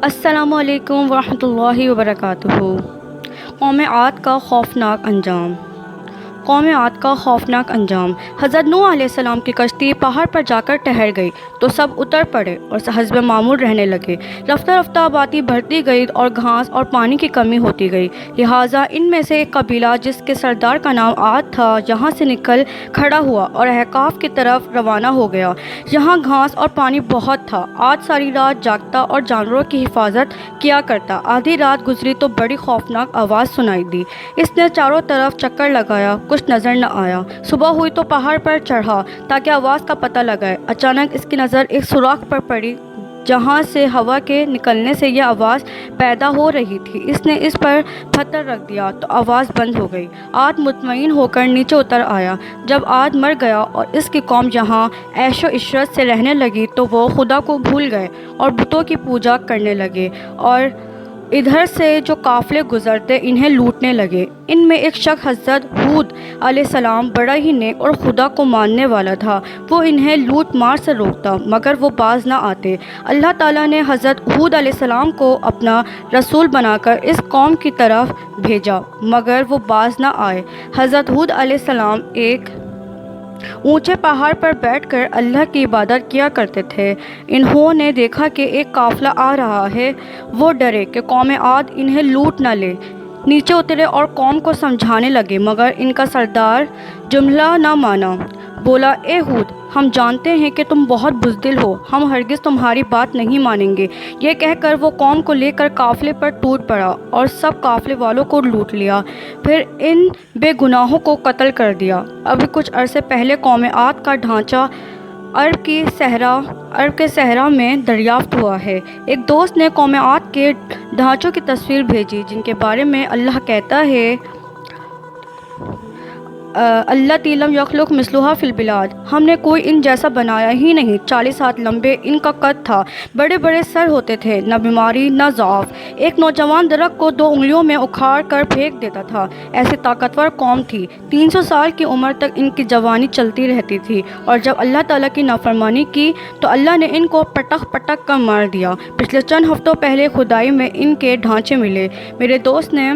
السلام علیکم ورحمۃ اللہ وبرکاتہ۔ قوم عاد کا خوفناک انجام۔ قوم عاد کا خوفناک انجام۔ حضرت نوح علیہ السلام کی کشتی پہاڑ پر جا کر ٹھہر گئی تو سب اتر پڑے اور حسب معمول رہنے لگے۔ رفتہ رفتہ آبادی بڑھتی گئی اور گھاس اور پانی کی کمی ہوتی گئی، لہٰذا ان میں سے ایک قبیلہ جس کے سردار کا نام عاد تھا یہاں سے نکل کھڑا ہوا اور احقاف کی طرف روانہ ہو گیا۔ یہاں گھاس اور پانی بہت تھا۔ عاد ساری رات جاگتا اور جانوروں کی حفاظت کیا کرتا۔ آدھی رات گزری تو بڑی خوفناک آواز سنائی دی۔ اس نے چاروں طرف چکر لگایا، کچھ نظر نہ آیا۔ صبح ہوئی تو پہاڑ پر چڑھا تاکہ آواز کا پتہ لگائے۔ اچانک اس کی نظر ایک سوراخ پر پڑی جہاں سے ہوا کے نکلنے سے یہ آواز پیدا ہو رہی تھی۔ اس نے اس پر پتھر رکھ دیا تو آواز بند ہو گئی۔ عاد مطمئن ہو کر نیچے اتر آیا۔ جب عاد مر گیا اور اس کی قوم یہاں عیش و عشرت سے رہنے لگی تو وہ خدا کو بھول گئے اور بتوں کی پوجا کرنے لگے اور ادھر سے جو قافلے گزرتے انہیں لوٹنے لگے۔ ان میں ایک شخص حضرت ہود علیہ السلام بڑا ہی نیک اور خدا کو ماننے والا تھا۔ وہ انہیں لوٹ مار سے روکتا مگر وہ باز نہ آتے۔ اللہ تعالیٰ نے حضرت ہود علیہ السلام کو اپنا رسول بنا کر اس قوم کی طرف بھیجا مگر وہ باز نہ آئے۔ حضرت ہود علیہ السلام ایک اونچے پہاڑ پر بیٹھ کر اللہ کی عبادت کیا کرتے تھے۔ انہوں نے دیکھا کہ ایک قافلہ آ رہا ہے۔ وہ ڈرے کہ قوم عاد انہیں لوٹ نہ لے۔ نیچے اترے اور قوم کو سمجھانے لگے مگر ان کا سردار جملہ نہ مانا۔ بولا، اے ہود، ہم جانتے ہیں کہ تم بہت بزدل ہو، ہم ہرگز تمہاری بات نہیں مانیں گے۔ یہ کہہ کر وہ قوم کو لے کر قافلے پر ٹوٹ پڑا اور سب قافلے والوں کو لوٹ لیا، پھر ان بے گناہوں کو قتل کر دیا۔ ابھی کچھ عرصے پہلے قوم عاد کا ڈھانچہ عرب کے صحرا میں دریافت ہوا ہے۔ ایک دوست نے قوم عاد کے ڈھانچوں کی تصویر بھیجی جن کے بارے میں اللہ کہتا ہے، الَّتِی لَمْ یَخْلُقْ مِثْلُهَا فِی الْبِلَادِ، ہم نے کوئی ان جیسا بنایا ہی نہیں۔ 40 ہاتھ لمبے ان کا قد تھا، بڑے بڑے سر ہوتے تھے، نہ بیماری نہ ضعف۔ ایک نوجوان درخت کو 2 انگلیوں میں اکھاڑ کر پھینک دیتا تھا، ایسی طاقتور قوم تھی۔ 300 سال کی عمر تک ان کی جوانی چلتی رہتی تھی اور جب اللہ تعالیٰ کی نافرمانی کی تو اللہ نے ان کو پٹک پٹک کر مار دیا۔ پچھلے چند ہفتوں پہلے کھدائی میں ان کے ڈھانچے ملے۔ میرے دوست نے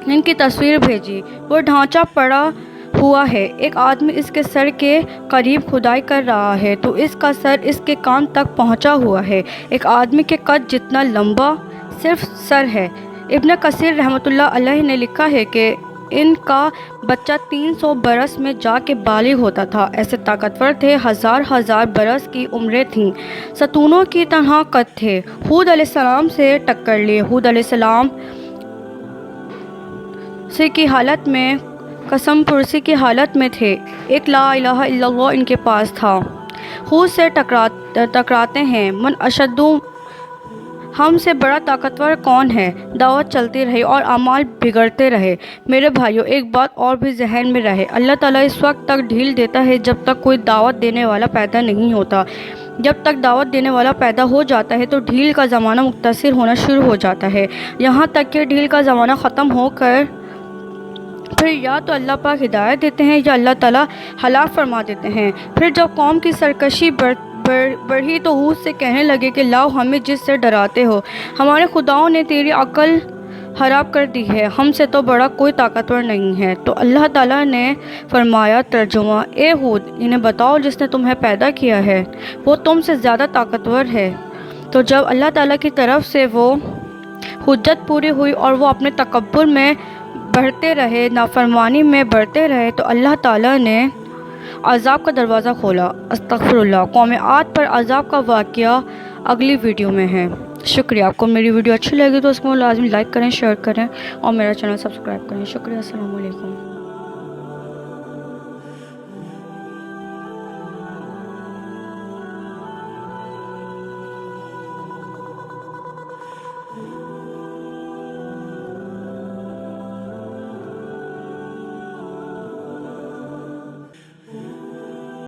ان کی تصویر بھیجی۔ وہ ڈھانچہ پڑا ہوا ہے، ایک آدمی اس کے سر کے قریب کھدائی کر رہا ہے تو اس کا سر اس کے کان تک پہنچا ہوا ہے۔ ایک آدمی کے قد جتنا لمبا صرف سر ہے۔ ابن کثیر رحمۃ اللہ علیہ نے لکھا ہے کہ ان کا بچہ 300 برس میں جا کے بالغ ہوتا تھا، ایسے طاقتور تھے، ہزار برس کی عمریں تھیں، ستونوں کی طرح قد تھے۔ ہود علیہ السلام سے ٹکر لیے۔ ہود علیہ السلام سے کی حالت میں قسم پرسی کی حالت میں تھے، ایک لا الہ الا اللہ ان کے پاس تھا۔ ہود سے ٹکراتے ہیں، من اشد، ہم سے بڑا طاقتور کون ہے؟ دعوت چلتی رہی اور اعمال بگڑتے رہے۔ میرے بھائیوں، ایک بات اور بھی ذہن میں رہے، اللہ تعالیٰ اس وقت تک ڈھیل دیتا ہے جب تک کوئی دعوت دینے والا پیدا نہیں ہوتا۔ جب تک دعوت دینے والا پیدا ہو جاتا ہے تو ڈھیل کا زمانہ مختصر ہونا شروع ہو جاتا ہے، یہاں تک کہ ڈھیل کا زمانہ ختم ہو کر پھر یا تو اللہ پاک ہدایت دیتے ہیں یا اللہ تعالیٰ ہلاک فرما دیتے ہیں۔ پھر جب قوم کی سرکشی بڑھی تو ہود سے کہنے لگے کہ لاؤ ہمیں جس سے ڈراتے ہو، ہمارے خداؤں نے تیری عقل خراب کر دی ہے، ہم سے تو بڑا کوئی طاقتور نہیں ہے۔ تو اللہ تعالیٰ نے فرمایا، ترجمہ، اے ہود، انہیں بتاؤ جس نے تمہیں پیدا کیا ہے وہ تم سے زیادہ طاقتور ہے۔ تو جب اللہ تعالیٰ کی طرف سے وہ حجت پوری ہوئی اور وہ اپنے تکبر میں بڑھتے رہے، نافرمانی میں بڑھتے رہے تو اللہ تعالیٰ نے عذاب کا دروازہ کھولا۔ استغفر اللہ۔ قوم عاد پر عذاب کا واقعہ اگلی ویڈیو میں ہے۔ شکریہ۔ آپ کو میری ویڈیو اچھی لگی تو اس کو لازمی لائک کریں، شیئر کریں اور میرا چینل سبسکرائب کریں۔ شکریہ۔ السلام علیکم۔